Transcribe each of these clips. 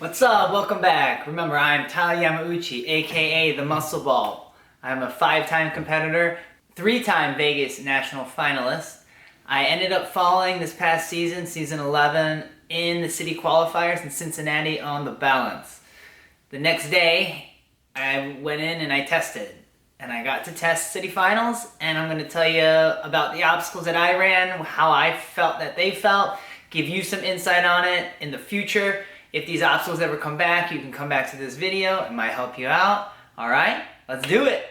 What's up? Welcome back. Remember, I'm Yamauchi, aka the Muscle Ball. I'm a 5-time competitor, 3-time Vegas national finalist. I ended up falling this past season, season 11, in the city qualifiers in Cincinnati on the balance. The next day, I went in and I tested. And I got to test city finals, and I'm going to tell you about the obstacles that I ran, how I felt that they felt, give you some insight on it in the future. If these obstacles ever come back, you can come back to this video. It might help you out. All right, let's do it.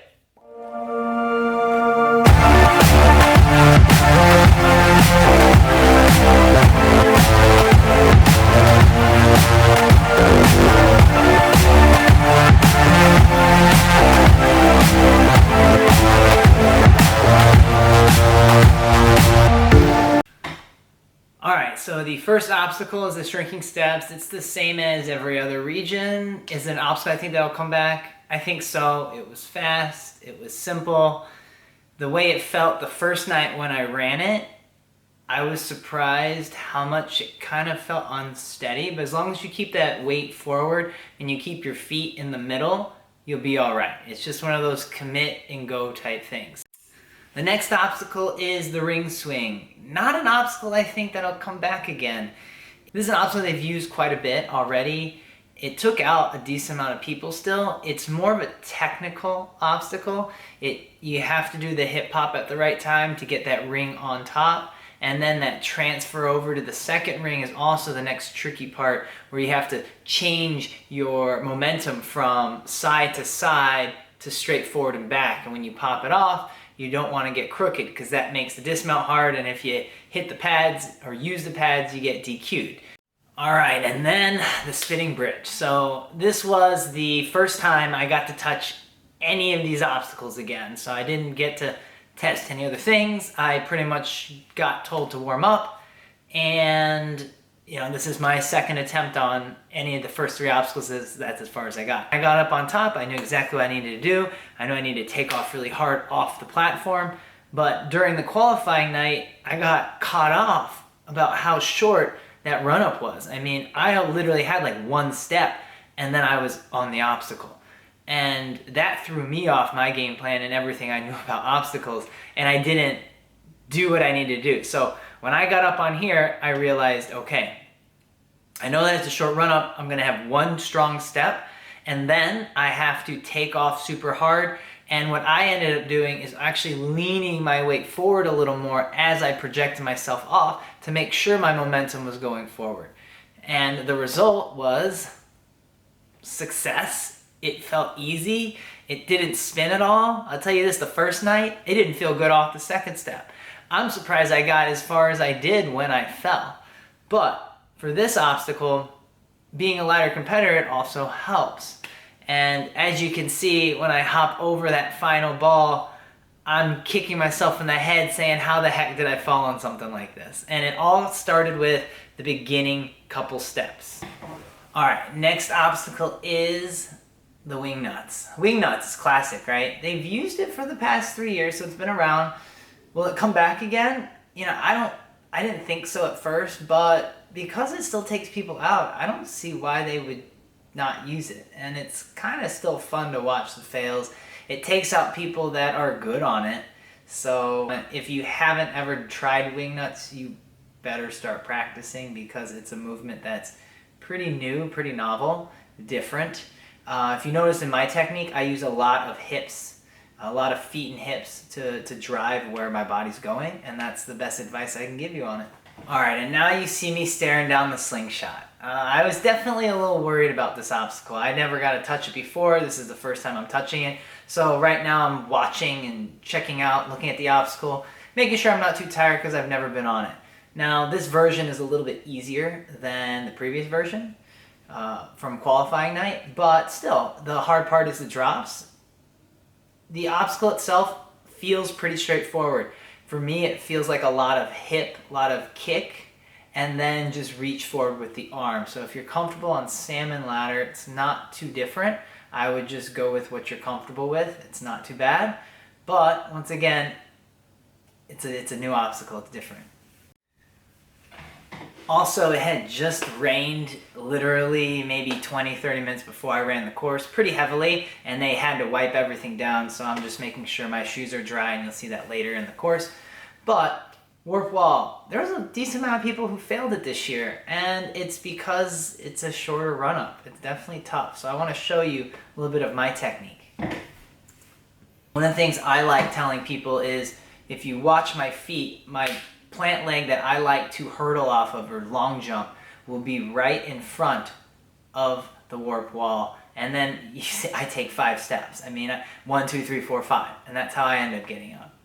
So the first obstacle is the shrinking steps. It's the same as every other region. Is it an obstacle I think that'll come back? I think so. It was fast. It was simple. The way it felt the first night when I ran it, I was surprised how much it kind of felt unsteady. But as long as you keep that weight forward and you keep your feet in the middle, you'll be all right. It's just one of those commit and go type things. The next obstacle is the ring swing. Not an obstacle I think that'll come back again. This is an obstacle they've used quite a bit already. It took out a decent amount of people still. It's more of a technical obstacle. You have to do the hip hop at the right time to get that ring on top. And then that transfer over to the second ring is also the next tricky part, where you have to change your momentum from side to straight forward and back. And when you pop it off, you don't want to get crooked because that makes the dismount hard, and if you hit the pads or use the pads, you get DQ'd. All right, and then the spinning bridge. So this was the first time I got to touch any of these obstacles again. So I didn't get to test any other things. I pretty much got told to warm up, and this is my second attempt on any of the first 3 obstacles. That's as far as I got. I got up on top. I knew exactly what I needed to do. I knew I needed to take off really hard off the platform. But during the qualifying night, I got caught off about how short that run-up was. I mean, I literally had like 1 step, and then I was on the obstacle. And that threw me off my game plan and everything I knew about obstacles, and I didn't do what I needed to do. So when I got up on here, I realized, okay, I know that it's a short run up. I'm gonna have 1 strong step, and then I have to take off super hard. And what I ended up doing is actually leaning my weight forward a little more as I projected myself off to make sure my momentum was going forward. And the result was success. It felt easy. It didn't spin at all. I'll tell you this, the first night, it didn't feel good off the second step. I'm surprised I got as far as I did when I fell. But for this obstacle, being a lighter competitor, it also helps. And as you can see, when I hop over that final ball, I'm kicking myself in the head saying, how the heck did I fall on something like this? And it all started with the beginning couple steps. All right, next obstacle is the Wingnuts. Wingnuts is classic, right? They've used it for the past 3 years, so it's been around. Will it come back again? I didn't think so at first, but because it still takes people out, I don't see why they would not use it. And it's kind of still fun to watch the fails. It takes out people that are good on it. So if you haven't ever tried Wingnuts, you better start practicing, because it's a movement that's pretty new, pretty novel, different. If you notice in my technique, I use a lot of hips, a lot of feet and hips to drive where my body's going, and that's the best advice I can give you on it. All right, and now you see me staring down the slingshot. I was definitely a little worried about this obstacle. I never got to touch it before. This is the first time I'm touching it. So right now I'm watching and checking out, looking at the obstacle, making sure I'm not too tired because I've never been on it. Now this version is a little bit easier than the previous version from qualifying night, but still, the hard part is the drops. The obstacle itself feels pretty straightforward. For me, it feels like a lot of hip, a lot of kick, and then just reach forward with the arm. So if you're comfortable on salmon ladder, it's not too different. I would just go with what you're comfortable with. It's not too bad. But once again, it's a new obstacle. It's different. Also, it had just rained literally maybe 20-30 minutes before I ran the course, pretty heavily, and they had to wipe everything down, so I'm just making sure my shoes are dry, and you'll see that later in the course. But warp wall, there was a decent amount of people who failed it this year, and it's because it's a shorter run-up. It's definitely tough, so I want to show you a little bit of my technique. One of the things I like telling people is, if you watch my feet, my plant leg that I like to hurdle off of, or long jump, will be right in front of the warp wall. And then you see, I take 5 steps. I mean, 1, 2, 3, 4, 5. And that's how I end up getting up.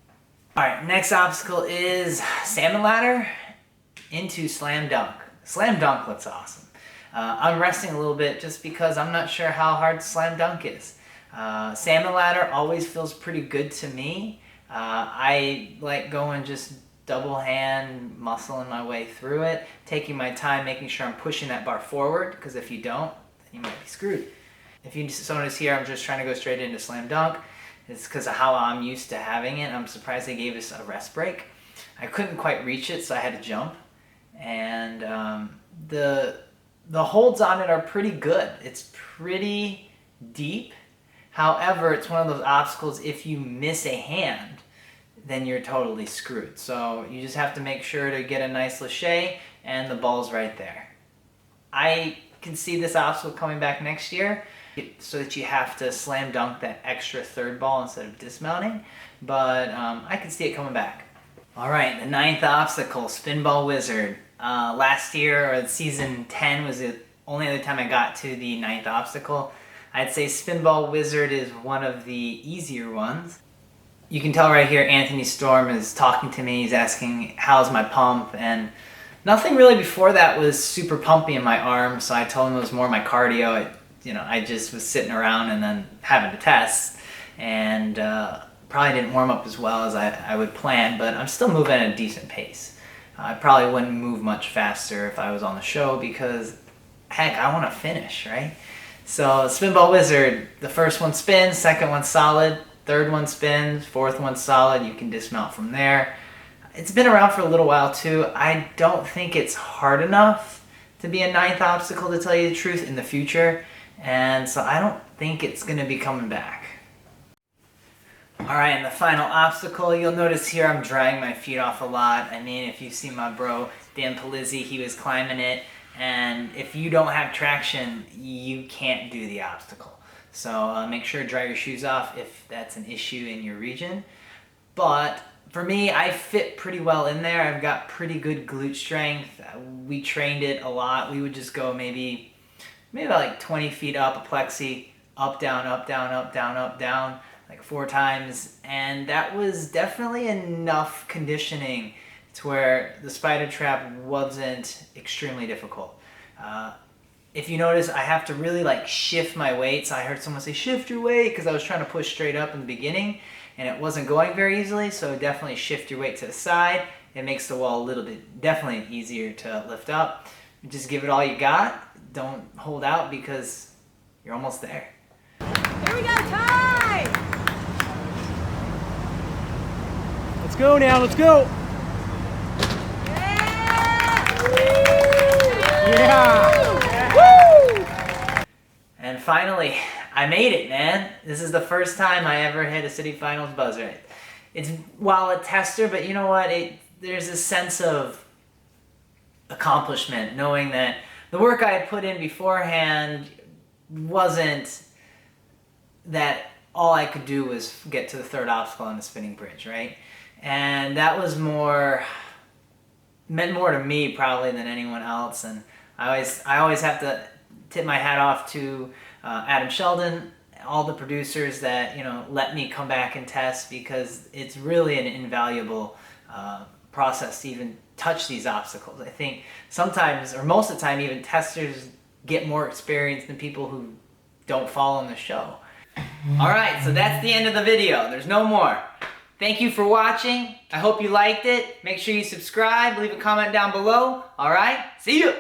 All right, next obstacle is salmon ladder into slam dunk. Slam dunk looks awesome. I'm resting a little bit just because I'm not sure how hard slam dunk is. Salmon ladder always feels pretty good to me. I like going just double hand muscling my way through it, taking my time, making sure I'm pushing that bar forward, because if you don't, then you might be screwed. If you just notice here, I'm just trying to go straight into slam dunk. It's because of how I'm used to having it. I'm surprised they gave us a rest break. I couldn't quite reach it, so I had to jump. And the holds on it are pretty good. It's pretty deep. However, it's one of those obstacles, if you miss a hand, then you're totally screwed. So you just have to make sure to get a nice lâcher, and the ball's right there. I can see this obstacle coming back next year, so that you have to slam dunk that extra third ball instead of dismounting, but I can see it coming back. All right, the 9th obstacle, Spinball Wizard. Last year, or season 10, was the only other time I got to the 9th obstacle. I'd say Spinball Wizard is one of the easier ones. You can tell right here Anthony Storm is talking to me. He's asking, how's my pump? And nothing really before that was super pumpy in my arm, so I told him it was more my cardio. I just was sitting around and then having to test, and probably didn't warm up as well as I would plan, but I'm still moving at a decent pace. I probably wouldn't move much faster if I was on the show, because heck, I want to finish, right? So Spinball Wizard, the first one spins, second one solid, third one spins, fourth one solid. You can dismount from there. It's been around for a little while too. I don't think it's hard enough to be a 9th obstacle, to tell you the truth, in the future. And so I don't think it's going to be coming back. All right, and the final obstacle, you'll notice here I'm dragging my feet off a lot. I mean, if you see my bro, Dan Palizzi, he was climbing it. And if you don't have traction, you can't do the obstacle. So make sure to dry your shoes off if that's an issue in your region. But for me, I fit pretty well in there. I've got pretty good glute strength. We trained it a lot. We would just go maybe about like 20 feet up a plexi, up, down, up, down, up, down, up, down, like 4 times. And that was definitely enough conditioning to where the spider trap wasn't extremely difficult. If you notice, I have to really like shift my weight. So I heard someone say, shift your weight, because I was trying to push straight up in the beginning and it wasn't going very easily. So definitely shift your weight to the side. It makes the wall a little bit, definitely easier to lift up. Just give it all you got. Don't hold out, because you're almost there. Here we go, time! Let's go now, let's go! Yeah! And finally, I made it, man. This is the first time I ever hit a city finals buzzer. It's, while a tester, but you know what? There's a sense of accomplishment, knowing that the work I had put in beforehand wasn't that all I could do was get to the 3rd obstacle on the spinning bridge, right? And that was meant more to me probably than anyone else. And I always have to tip my hat off to Adam Sheldon, all the producers that let me come back and test, because it's really an invaluable process to even touch these obstacles. I think sometimes, or most of the time, even testers get more experience than people who don't follow the show. All right, so that's the end of the video. There's no more. Thank you for watching. I hope you liked it. Make sure you subscribe, leave a comment down below. All right, see you.